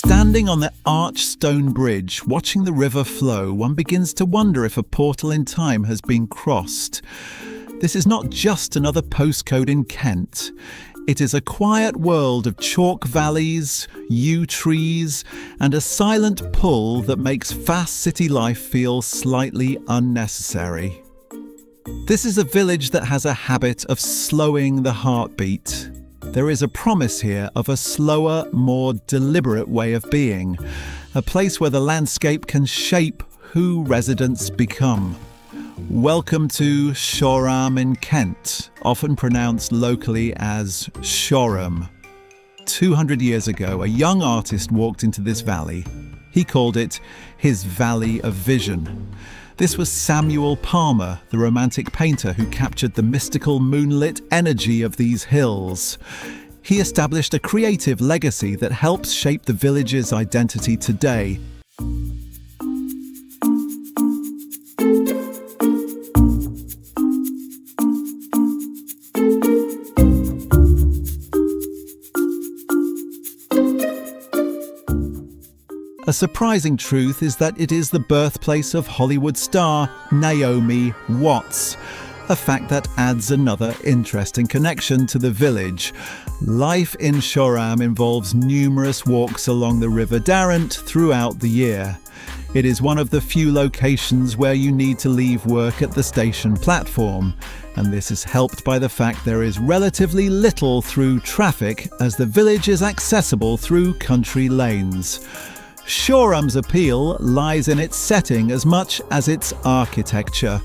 Standing on the arched stone bridge, watching the river flow, one begins to wonder if a portal in time has been crossed. This is not just another postcode in Kent. It is a quiet world of chalk valleys, yew trees, and a silent pull that makes fast city life feel slightly unnecessary. This is a village that has a habit of slowing the heartbeat. There is a promise here of a slower, more deliberate way of being, a place where the landscape can shape who residents become. Welcome to Shoreham in Kent, often pronounced locally as Shorrum. 200 years ago, a young artist walked into this valley. He called it his Valley of Vision. This was Samuel Palmer, the romantic painter who captured the mystical moonlit energy of these hills. He established a creative legacy that helps shape the village's identity today. A surprising truth is that it is the birthplace of Hollywood star Naomi Watts, a fact that adds another interesting connection to the village. Life in Shoreham involves numerous walks along the River Darent throughout the year. It is one of the few locations where you need to leave work at the station platform, and this is helped by the fact there is relatively little through traffic as the village is accessible through country lanes. Shoreham's appeal lies in its setting as much as its architecture.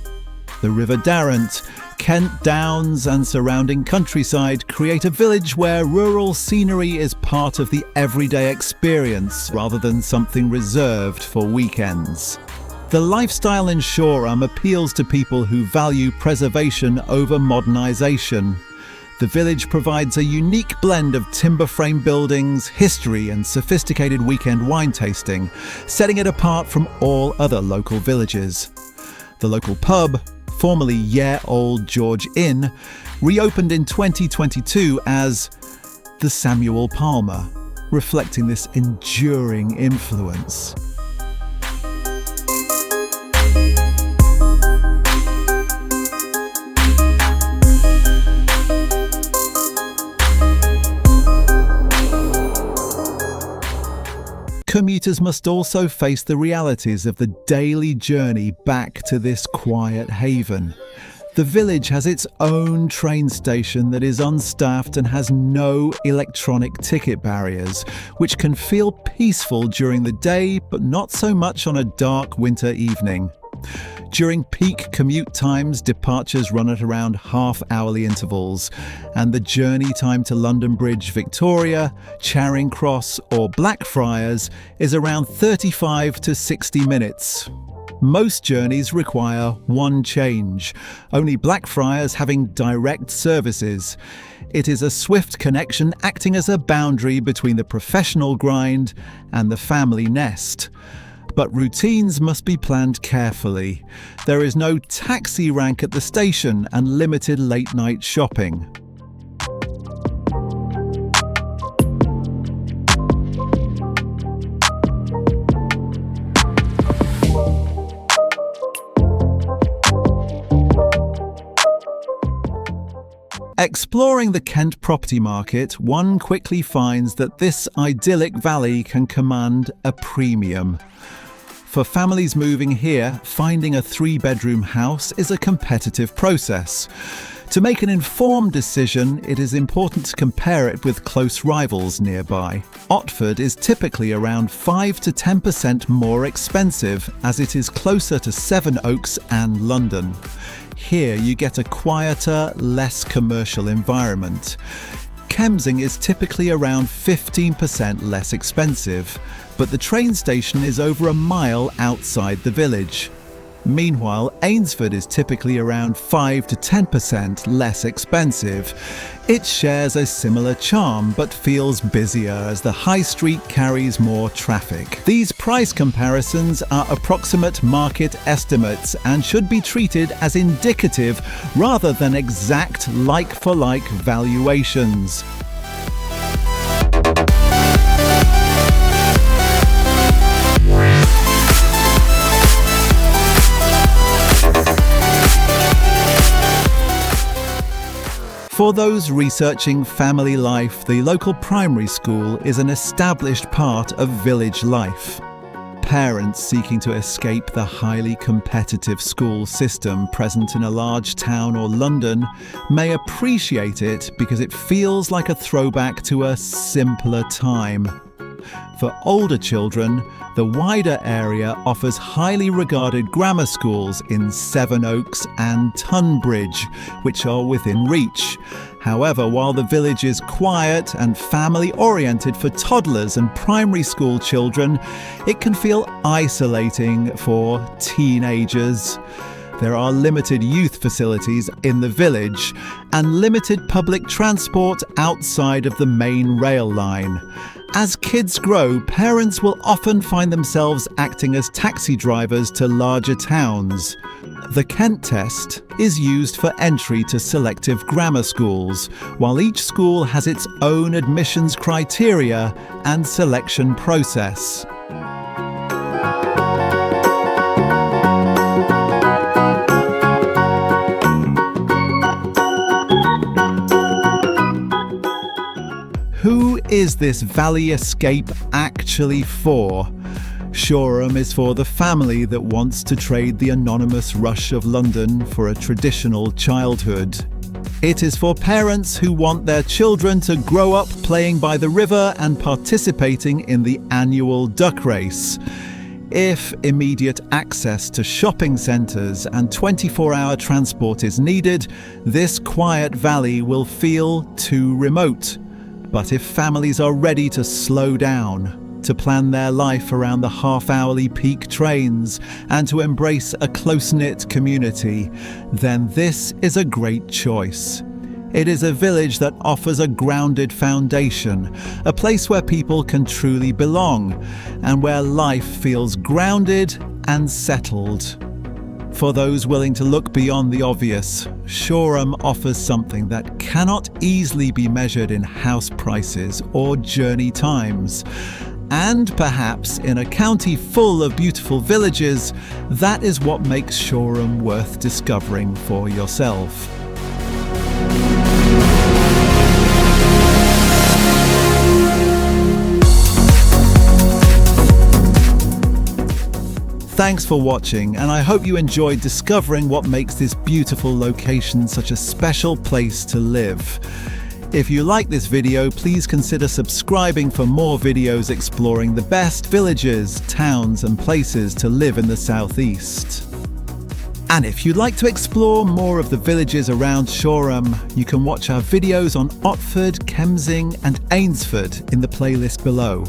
The River Darent, Kent Downs and surrounding countryside create a village where rural scenery is part of the everyday experience rather than something reserved for weekends. The lifestyle in Shoreham appeals to people who value preservation over modernisation. The village provides a unique blend of timber frame buildings, history and sophisticated weekend wine tasting, setting it apart from all other local villages. The local pub, formerly Old George Inn, reopened in 2022 as the Samuel Palmer, reflecting this enduring influence. Commuters must also face the realities of the daily journey back to this quiet haven. The village has its own train station that is unstaffed and has no electronic ticket barriers, which can feel peaceful during the day but not so much on a dark winter evening. During peak commute times, departures run at around half-hourly intervals, and the journey time to London Bridge, Victoria, Charing Cross or Blackfriars is around 35 to 60 minutes. Most journeys require one change, only Blackfriars having direct services. It is a swift connection acting as a boundary between the professional grind and the family nest. But routines must be planned carefully. There is no taxi rank at the station and limited late-night shopping. Exploring the Kent property market, one quickly finds that this idyllic valley can command a premium. For families moving here, finding a 3-bedroom house is a competitive process. To make an informed decision, it is important to compare it with close rivals nearby. Otford is typically around 5 to 10% more expensive as it is closer to Sevenoaks and London. Here you get a quieter, less commercial environment. Kemsing is typically around 15% less expensive, but the train station is over a mile outside the village. Meanwhile, Eynsford is typically around 5 to 10% less expensive. It shares a similar charm but feels busier as the high street carries more traffic. These price comparisons are approximate market estimates and should be treated as indicative rather than exact like-for-like valuations. For those researching family life, the local primary school is an established part of village life. Parents seeking to escape the highly competitive school system present in a large town or London may appreciate it because it feels like a throwback to a simpler time. For older children, the wider area offers highly regarded grammar schools in Sevenoaks and Tunbridge, which are within reach. However, while the village is quiet and family-oriented for toddlers and primary school children, it can feel isolating for teenagers. There are limited youth facilities in the village and limited public transport outside of the main rail line. As kids grow, parents will often find themselves acting as taxi drivers to larger towns. The Kent test is used for entry to selective grammar schools, while each school has its own admissions criteria and selection process. Who is this valley escape actually for? Shoreham is for the family that wants to trade the anonymous rush of London for a traditional childhood. It is for parents who want their children to grow up playing by the river and participating in the annual duck race. If immediate access to shopping centres and 24-hour transport is needed, this quiet valley will feel too remote. But if families are ready to slow down, to plan their life around the half-hourly peak trains, and to embrace a close-knit community, then this is a great choice. It is a village that offers a grounded foundation, a place where people can truly belong, and where life feels grounded and settled. For those willing to look beyond the obvious, Shoreham offers something that cannot easily be measured in house prices or journey times. And perhaps in a county full of beautiful villages, that is what makes Shoreham worth discovering for yourself. Thanks for watching, and I hope you enjoyed discovering what makes this beautiful location such a special place to live. If you like this video, please consider subscribing for more videos exploring the best villages, towns and places to live in the southeast. And if you'd like to explore more of the villages around Shoreham, you can watch our videos on Otford, Kemsing and Eynsford in the playlist below.